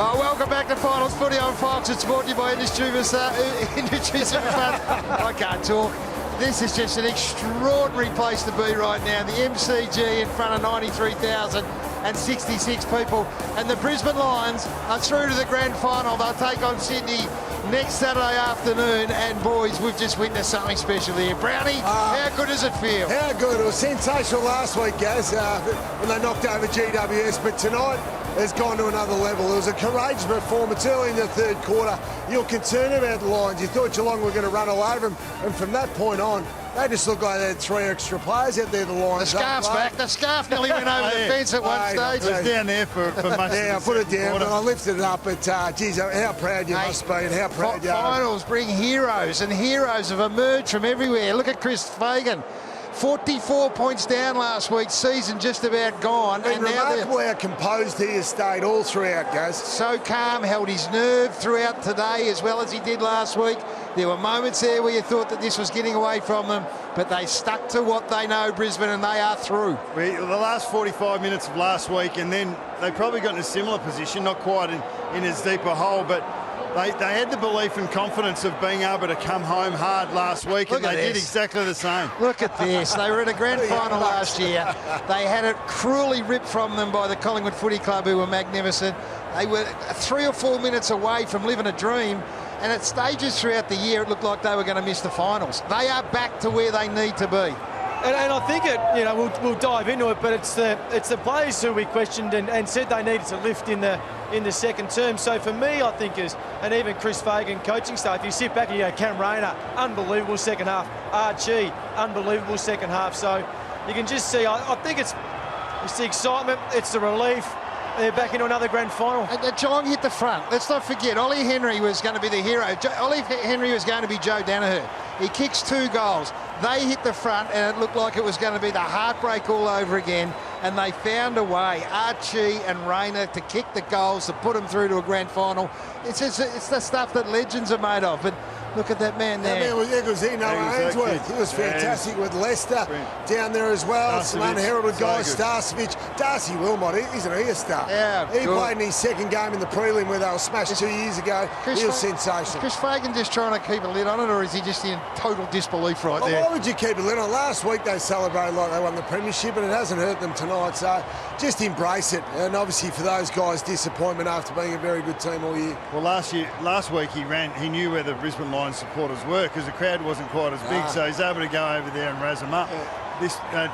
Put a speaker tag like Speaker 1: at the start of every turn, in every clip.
Speaker 1: Welcome back to Finals Footy on Fox. It's brought to you by Industry I can't talk. This is just an extraordinary place to be right now. The MCG in front of 93,066 people. And the Brisbane Lions are through to the Grand Final. They'll take on Sydney next Saturday afternoon. And boys, we've just witnessed something special here. Brownie, how good does it feel?
Speaker 2: How good. It was sensational last week, Gaz, when they knocked over GWS. But tonight, has gone to another level. It was a courageous performance early in the third quarter. You're concerned about the Lions. You thought Geelong were going to run all over them. And from that point on, they just looked like they had 3 extra players out there, the Lions.
Speaker 1: The scarf's back. The scarf nearly went over the fence at one stage.
Speaker 3: It was down there for much
Speaker 2: Yeah, I put it down, but I lifted it up. But, geez, how proud you must be and how proud you are.
Speaker 1: Finals bring heroes, and heroes have emerged from everywhere. Look at Chris Fagan. 44 points down last week, season just about gone.
Speaker 2: And remarkable how composed he has stayed all throughout, Gaz.
Speaker 1: So calm, held his nerve throughout today as well as he did last week. There were moments there where you thought that this was getting away from them, but they stuck to what they know, Brisbane, and they are through.
Speaker 3: The last 45 minutes of last week, and then they probably got in a similar position, not quite in as deep a hole, but they had the belief and confidence of being able to come home hard last week, and they did exactly the same.
Speaker 1: Look at this. They were at a grand final last year. They had it cruelly ripped from them by the Collingwood Footy Club, who were magnificent. They were 3 or 4 minutes away from living a dream, and at stages throughout the year, it looked like they were going to miss the finals. They are back to where they need to be.
Speaker 4: And I think we'll dive into it, but it's the players who we questioned and said they needed to lift in the second term. So for me, I think and even Chris Fagan coaching staff, you sit back and you go, Cam Rayner, unbelievable second half. Archie, unbelievable second half. So you can just see, I think it's the excitement, it's the relief. They're back into another grand final.
Speaker 1: And Geelong hit the front. Let's not forget, Ollie Henry was going to be the hero. Ollie Henry was going to be Joe Danaher. He kicks 2 goals. They hit the front, and it looked like it was going to be the heartbreak all over again. And they found a way, Archie and Rayner, to kick the goals, to put them through to a grand final. It's the stuff that legends are made of. But look at that man there.
Speaker 2: That man was Ainsworth. He was fantastic with Leicester down there as well. Some unheralded guys, Starcevic. Darcy Wilmot, isn't he a star?
Speaker 1: Yeah,
Speaker 2: he played in his second game in the prelim where they were smashed 2 years ago. He was sensational.
Speaker 1: Chris Fagan just trying to keep a lid on it, or is he just in total disbelief right there?
Speaker 2: Why would you keep a lid on it? Last week they celebrated like they won the premiership, and it hasn't hurt them tonight. So just embrace it. And obviously for those guys, disappointment after being a very good team all year.
Speaker 3: Well, last week he knew where the Brisbane Lions supporters were because the crowd wasn't quite as big, so he's able to go over there and razz them up.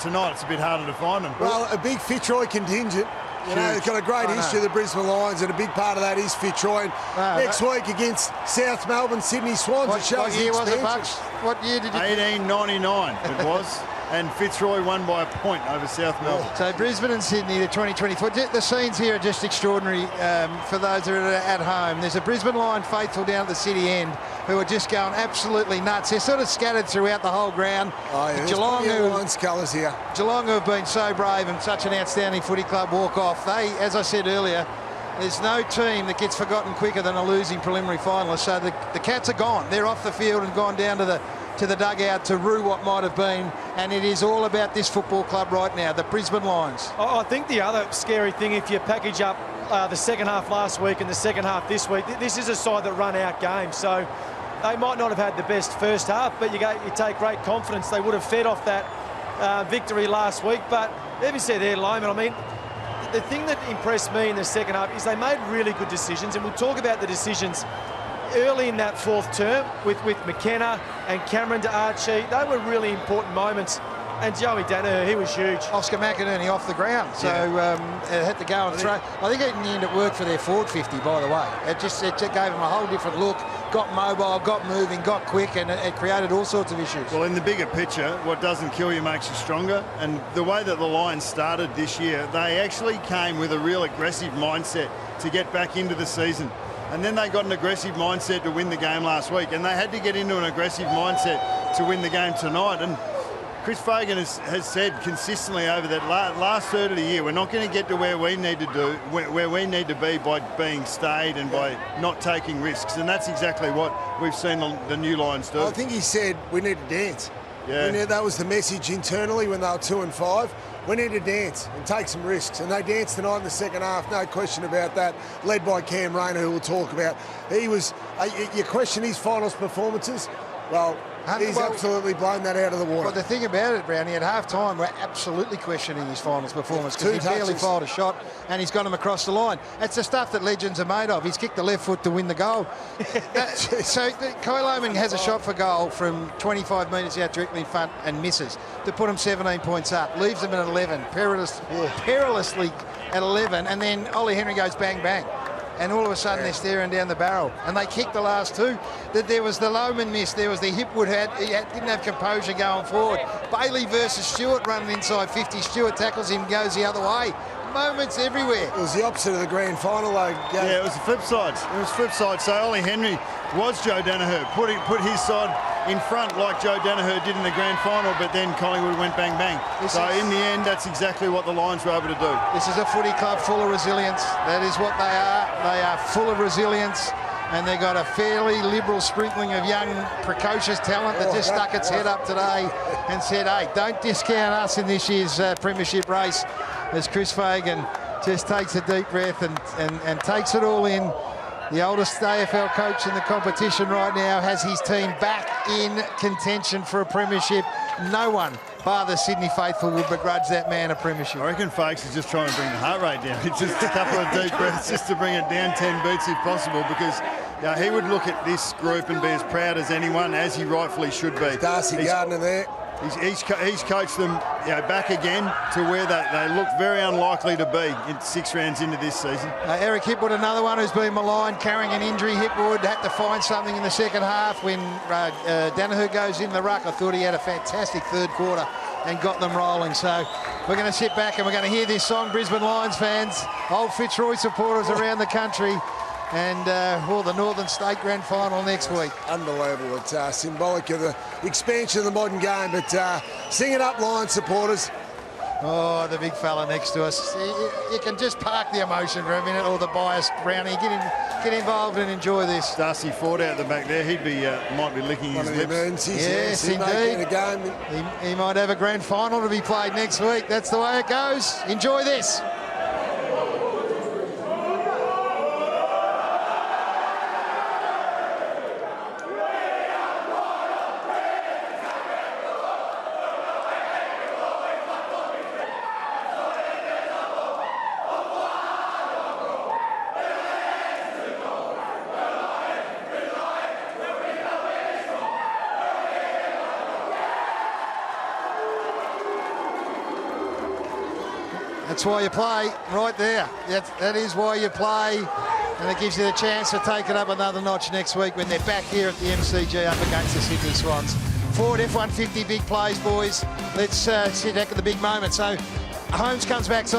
Speaker 3: Tonight it's a bit harder to find them.
Speaker 2: Well, a big Fitzroy contingent. They've got a great history of the Brisbane Lions, and a big part of that is Fitzroy. Next week against South Melbourne, Sydney Swans.
Speaker 1: What year was it, Bucks? What year did you...
Speaker 3: 1899 it was. And Fitzroy won by a point over South Melbourne.
Speaker 1: So Brisbane and Sydney, the 2024. The scenes here are just extraordinary for those that are at home. There's a Brisbane Lion faithful down at the city end who are just going absolutely nuts. They're sort of scattered throughout the whole ground.
Speaker 2: Geelong, Lions colours here.
Speaker 1: Geelong, who have been so brave and such an outstanding footy club walk off. They, as I said earlier, there's no team that gets forgotten quicker than a losing preliminary finalist. So the Cats are gone. They're off the field and gone down to the dugout to rue what might have been, and it is all about this football club right now, the Brisbane Lions.
Speaker 4: I think the other scary thing, if you package up the second half last week and the second half this week, this is a side that run out games, so they might not have had the best first half, but you take great confidence. They would have fed off that victory last week, but even said there, Loman, I mean, the thing that impressed me in the second half is they made really good decisions, and we'll talk about the decisions early in that fourth term with McKenna and Cameron to Archie. They were really important moments. And Joey Danaher, he was huge.
Speaker 1: Oscar McInerney off the ground, so it had to go and throw. I think in the end it worked for their forward 50, by the way. It just gave them a whole different look, got mobile, got moving, got quick, and it created all sorts of issues.
Speaker 3: Well, in the bigger picture, what doesn't kill you makes you stronger. And the way that the Lions started this year, they actually came with a real aggressive mindset to get back into the season. And then they got an aggressive mindset to win the game last week, and they had to get into an aggressive mindset to win the game tonight. And Chris Fagan has said consistently over that last third of the year, we're not going to get to where we need to be by being staid and by not taking risks, and that's exactly what we've seen the new Lions do.
Speaker 2: I think he said we need to dance. That was the message internally when they were 2 and 5. we need to dance and take some risks. And they danced tonight in the second half, no question about that, led by Cam Rayner, who we'll talk about. He was, you question his finals performances? Well, he's absolutely blown that out of the water.
Speaker 1: Well, the thing about it, Brownie, at half-time, we're absolutely questioning his finals performance because he barely fired a shot and he's got him across the line. That's the stuff that legends are made of. He's kicked the left foot to win the goal. So Kyle Oman has a shot for goal from 25 metres out directly in front and misses to put him 17 points up. Leaves them at 11, perilously at 11, and then Ollie Henry goes bang, bang. And all of a sudden they're staring down the barrel. And they kicked the last two. There was the Lohman miss. There was the Hipwood. Didn't have composure going forward. Bailey versus Stewart running inside 50. Stewart tackles him, goes the other way. Moments everywhere.
Speaker 2: It was the opposite of the grand final, though.
Speaker 3: Yeah, it was the flip side. It was flip side. So Ollie Henry was Joe Danaher. Put his side in front like Joe Danaher did in the grand final, but then Collingwood went bang, bang. In the end, that's exactly what the Lions were able to do.
Speaker 1: This is a footy club full of resilience. That is what they are. They are full of resilience, and they've got a fairly liberal sprinkling of young, precocious talent that just stuck its head up today and said, hey, don't discount us in this year's premiership race, as Chris Fagan just takes a deep breath and takes it all in. The oldest AFL coach in the competition right now has his team back in contention for a premiership. No one, bar the Sydney faithful, would begrudge that man a premiership.
Speaker 3: I reckon Fakes is just trying to bring the heart rate down. It's just a couple of deep breaths just to bring it down 10 beats if possible, because he would look at this group and be as proud as anyone, as he rightfully should be.
Speaker 2: Darcy Gardner there.
Speaker 3: He's coached them back again to where they look very unlikely to be in 6 rounds into this season.
Speaker 1: Eric Hipwood, another one who's been maligned, carrying an injury. Hipwood had to find something in the second half when Danaher goes in the ruck. I thought he had a fantastic third quarter and got them rolling. So we're going to sit back and we're going to hear this song, Brisbane Lions fans, old Fitzroy supporters around the country, and the Northern State Grand Final next week.
Speaker 2: Unbelievable. It's symbolic of the expansion of the modern game, but sing it up, Lions supporters.
Speaker 1: Oh, the big fella next to us. You can just park the emotion for a minute, or the bias, Brownie. Get involved and enjoy this.
Speaker 3: Darcy Ford out the back there. He'd be might be licking his lips.
Speaker 2: Emergencies.
Speaker 1: Yes, indeed. He might have a grand final to be played next week. That's the way it goes. Enjoy this. That's why you play, right there. That is why you play, and it gives you the chance to take it up another notch next week when they're back here at the MCG up against the Sydney Swans. Ford F-150, big plays, boys. Let's sit back at the big moment. So Holmes comes back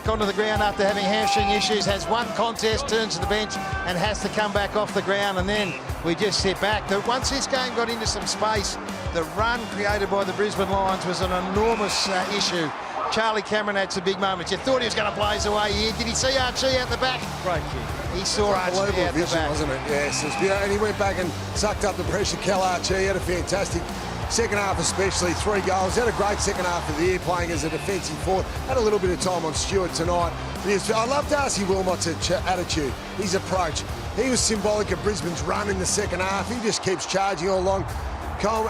Speaker 1: onto the ground after having hamstring issues, has one contest, turns to the bench and has to come back off the ground, and then we just sit back. Once this game got into some space, the run created by the Brisbane Lions was an enormous issue. Charlie Cameron had some big moments. You thought he was going to blaze away here. Did he see Archie out the back?
Speaker 4: Great kick.
Speaker 1: He saw Archie out the back.
Speaker 2: Wasn't it? Yes, and he went back and sucked up the pressure. Cal Archie had a fantastic second half, especially 3 goals. Had a great second half of the year playing as a defensive forward. Had a little bit of time on Stewart tonight. I love Darcy Wilmot's attitude, his approach. He was symbolic of Brisbane's run in the second half. He just keeps charging all along. Cole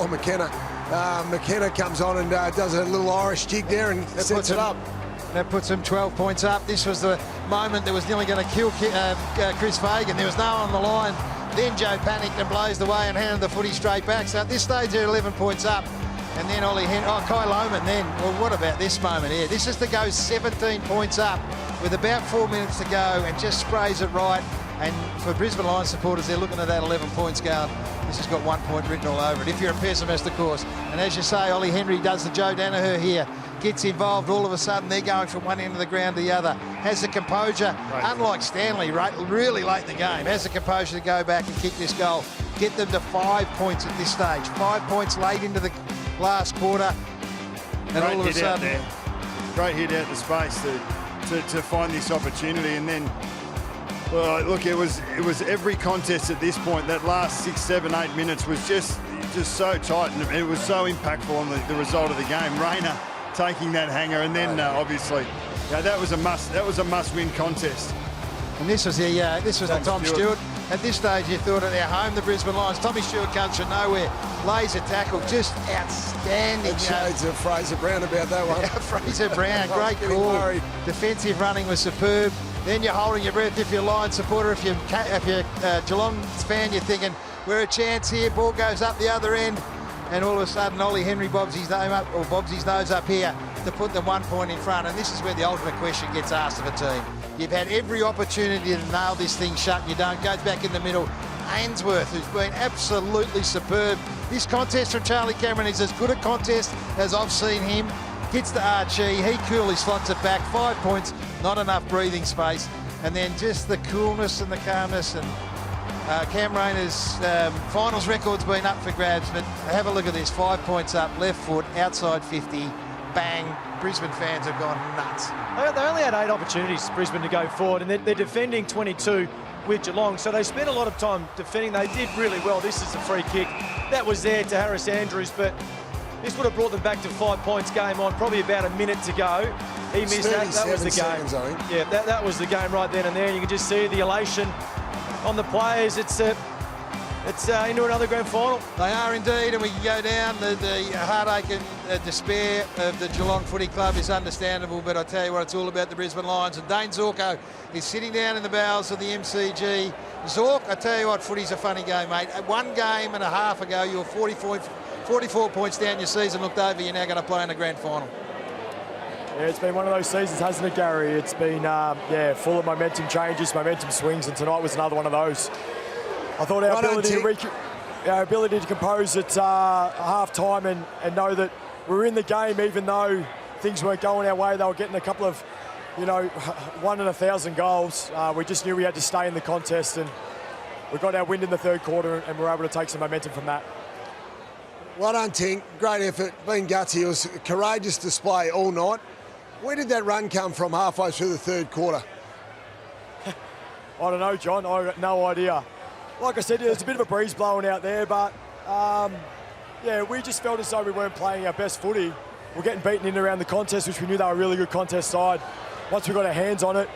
Speaker 2: McKenna. McKenna comes on and does a little Irish jig there and sets it up.
Speaker 1: That puts him 12 points up. This was the moment that was nearly going to kill Chris Fagan. There was no one on the line. Then Joe panicked and blazed away and handed the footy straight back. So at this stage, they're 11 points up. And then Kyle Oman then. Well, what about this moment here? This is to go 17 points up with about 4 minutes to go and just sprays it right. And for Brisbane Lions supporters, they're looking at that 11 points going. This has got 1 point written all over it, if you're a pessimist, of course. And as you say, Ollie Henry does the Joe Danaher here. Gets involved, all of a sudden they're going from one end of the ground to the other. Has the composure, unlike Stanley, really late in the game, has the composure to go back and kick this goal. Get them to 5 points at this stage. 5 points late into the last quarter. And all of a sudden...
Speaker 3: Great hit out the space to find this opportunity, and then... Well, look, it was every contest at this point. That last 6, 7, 8 minutes was just so tight, and it was so impactful on the result of the game. Rayner taking that hanger, and then obviously that was a must-win contest.
Speaker 1: And this was the Tom Stewart. At this stage, you thought at their home, the Brisbane Lions. Tommy Stewart comes from nowhere, lays a tackle, just outstanding.
Speaker 2: Shades of Fraser Brown about that one.
Speaker 1: Fraser Brown, great call. Defensive running was superb. Then you're holding your breath if you're a Lions supporter. If you're Geelong fan, you're thinking, we're a chance here. Ball goes up the other end. And all of a sudden, Ollie Henry bobs his nose up here to put them 1 point in front. And this is where the ultimate question gets asked of a team. You've had every opportunity to nail this thing shut, and you don't. Goes back in the middle. Ainsworth, who's been absolutely superb. This contest from Charlie Cameron is as good a contest as I've seen him. Gets to Archie, he coolly slots it back. 5 points, not enough breathing space. And then just the coolness and the calmness. And Cam Rayner's finals record's been up for grabs, but have a look at this. 5 points up, left foot, outside 50, bang. Brisbane fans have gone nuts.
Speaker 4: They only had 8 opportunities, Brisbane, to go forward, and they're defending 22 with Geelong, so they spent a lot of time defending. They did really well. This is a free kick. That was there to Harris Andrews, but this would have brought them back to 5 points game on, probably about a minute to go. He missed that. That was the game.
Speaker 2: Seconds,
Speaker 4: yeah, that was the game right then and there. You can just see the elation on the players. It's into another grand final.
Speaker 1: They are indeed, and we can go down. The heartache and despair of the Geelong Footy Club is understandable, but I tell you what, it's all about the Brisbane Lions. And Dayne Zorko is sitting down in the bowels of the MCG. Zork, I tell you what, footy's a funny game, mate. 1 game and a half ago, you were 44 points down your season, looked over, you're now going to play in the grand final.
Speaker 5: Yeah, it's been one of those seasons, hasn't it, Gary? It's been, full of momentum changes, momentum swings, and tonight was another one of those. I thought our ability to compose at half-time and know that we're in the game, even though things weren't going our way. They were getting a couple of, 1 in 1,000 goals. We just knew we had to stay in the contest, and we got our win in the third quarter, and we were able to take some momentum from that.
Speaker 2: Well done, Tink. Great effort. Been gutsy. It was a courageous display all night. Where did that run come from halfway through the third quarter?
Speaker 5: I don't know, John. I got no idea. Like I said, there's a bit of a breeze blowing out there, but we just felt as though we weren't playing our best footy. We're getting beaten in around the contest, which we knew they were a really good contest side. Once we got our hands on it,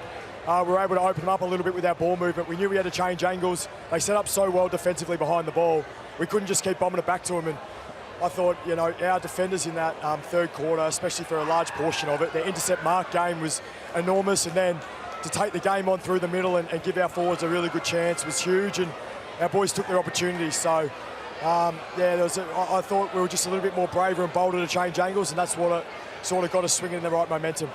Speaker 5: we were able to open them up a little bit with our ball movement. We knew we had to change angles. They set up so well defensively behind the ball. We couldn't just keep bombing it back to them. And I thought, our defenders in that third quarter, especially for a large portion of it, their intercept mark game was enormous. And then to take the game on through the middle and give our forwards a really good chance was huge. And our boys took their opportunities. So, I thought we were just a little bit more braver and bolder to change angles, and that's what sort of got us swinging in the right momentum.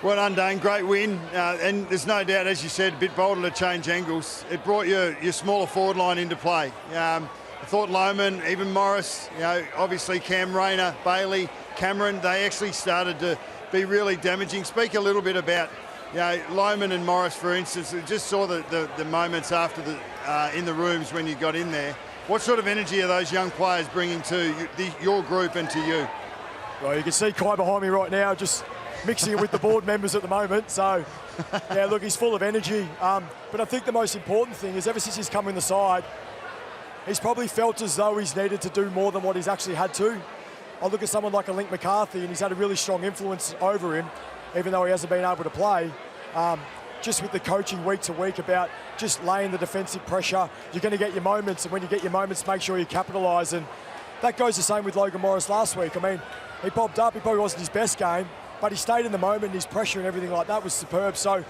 Speaker 3: Well done, Dane. Great win. And there's no doubt, as you said, a bit bolder to change angles. It brought your smaller forward line into play. I thought Lohman, even Morris, obviously Cam Rayner, Bailey, Cameron, they actually started to be really damaging. Speak a little bit about Lohman and Morris, for instance. Just saw the moments after in the rooms when you got in there. What sort of energy are those young players bringing to your group and to you?
Speaker 5: Well, you can see Kai behind me right now, just mixing it with the board members at the moment. So, look, he's full of energy. But I think the most important thing is ever since he's come in the side, he's probably felt as though he's needed to do more than what he's actually had to. I look at someone like a Link McCarthy, and he's had a really strong influence over him, even though he hasn't been able to play. Just with the coaching week to week about just laying the defensive pressure, you're going to get your moments, and when you get your moments, make sure you capitalise. And that goes the same with Logan Morris last week. I mean, he popped up, he probably wasn't his best game, but he stayed in the moment, his pressure and everything like that was superb. So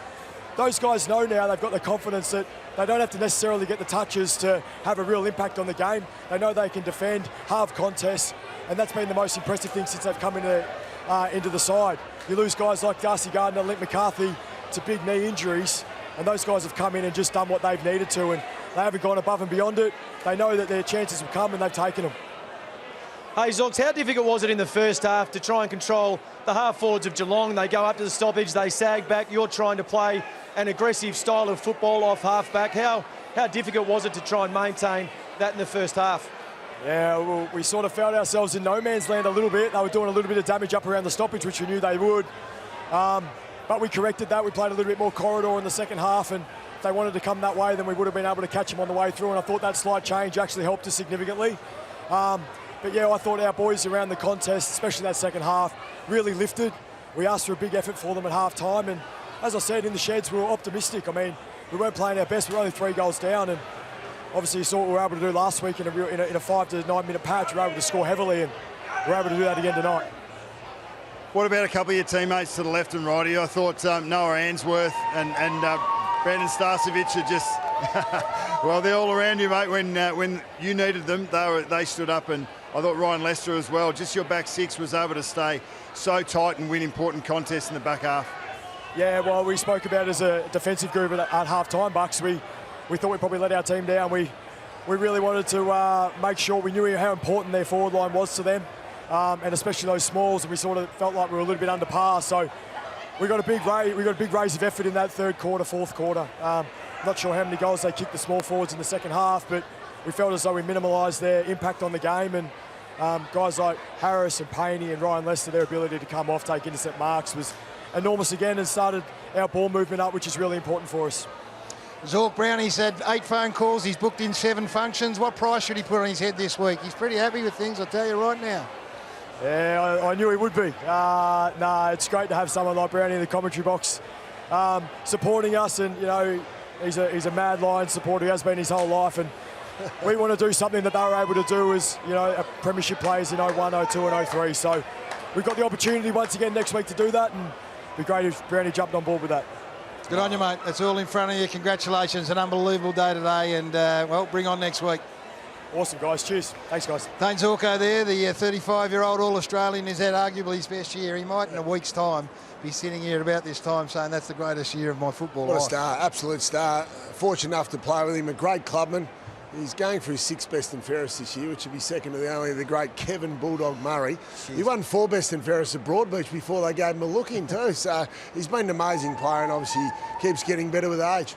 Speaker 5: those guys know now, they've got the confidence that they don't have to necessarily get the touches to have a real impact on the game. They know they can defend, halve contests, and that's been the most impressive thing since they've come into the side. You lose guys like Darcy Gardner, Link McCarthy to big knee injuries, and those guys have come in and just done what they've needed to, and they haven't gone above and beyond it. They know that their chances will come, and they've taken them.
Speaker 4: Hey, Zox, how difficult was it in the first half to try and control the half forwards of Geelong? They go up to the stoppage, they sag back, you're trying to play an aggressive style of football off half-back. How difficult was it to try and maintain that in the first half?
Speaker 5: Yeah, well, we sort of felt ourselves in no man's land a little bit. They were doing a little bit of damage up around the stoppage, which we knew they would. But we corrected that. We played a little bit more corridor in the second half, and if they wanted to come that way, then we would have been able to catch them on the way through, and I thought that slight change actually helped us significantly. But yeah, I thought our boys around the contest, especially that second half, really lifted. We asked for a big effort for them at half time, and as I said, in the sheds, we were optimistic. I mean, we weren't playing our best. We were only 3 goals down, and obviously you saw what we were able to do last week in a 5 to 9 minute patch. We were able to score heavily, and we were able to do that again tonight.
Speaker 3: What about a couple of your teammates to the left and right? I thought Noah Answorth and Brandon Starcevic are just, well, they're all around you, mate. When you needed them, they stood up, and I thought Ryan Lester as well. Just your back six was able to stay so tight and win important contests in the back half.
Speaker 5: Yeah, well, we spoke about it as a defensive group at half-time, Bucks. We thought we'd probably let our team down. We really wanted to make sure we knew how important their forward line was to them, and especially those smalls, and we sort of felt like we were a little bit under par. So we got a big raise of effort in that third quarter, fourth quarter. Not sure how many goals they kicked the small forwards in the second half, but we felt as though we minimalised their impact on the game, and guys like Harris and Payne and Ryan Lester, their ability to come off, take intercept marks was enormous again, and started our ball movement up, which is really important for us.
Speaker 1: Zork, Brownie's had 8 phone calls. He's booked in 7 functions. What price should he put on his head this week? He's pretty happy with things, I'll tell you right now.
Speaker 5: Yeah, I knew he would be. It's great to have someone like Brownie in the commentary box supporting us, and you know, he's a mad Lions supporter. He has been his whole life, and we want to do something that they were able to do as, you know, a premiership players in 01, 02 and 03. So we've got the opportunity once again next week to do that, and it'd be great if Brownie jumped on board with that.
Speaker 1: Good on you, mate. That's all in front of you. Congratulations. An unbelievable day today, and, well, bring on next week.
Speaker 5: Awesome, guys. Cheers. Thanks, guys.
Speaker 1: Dayne Zorko there, the 35-year-old All-Australian, has had arguably his best year. He might, in a week's time, be sitting here at about this time saying that's the greatest year of my football life.
Speaker 2: What a star, absolute star. Fortunate enough to play with him, a great clubman. He's going for his 6th best and fairest this year, which would be second to the great Kevin Bulldog Murray.
Speaker 1: Cheers.
Speaker 2: He won 4 best and fairest at Broadbeach before they gave him a look in too. So he's been an amazing player, and obviously keeps getting better with age.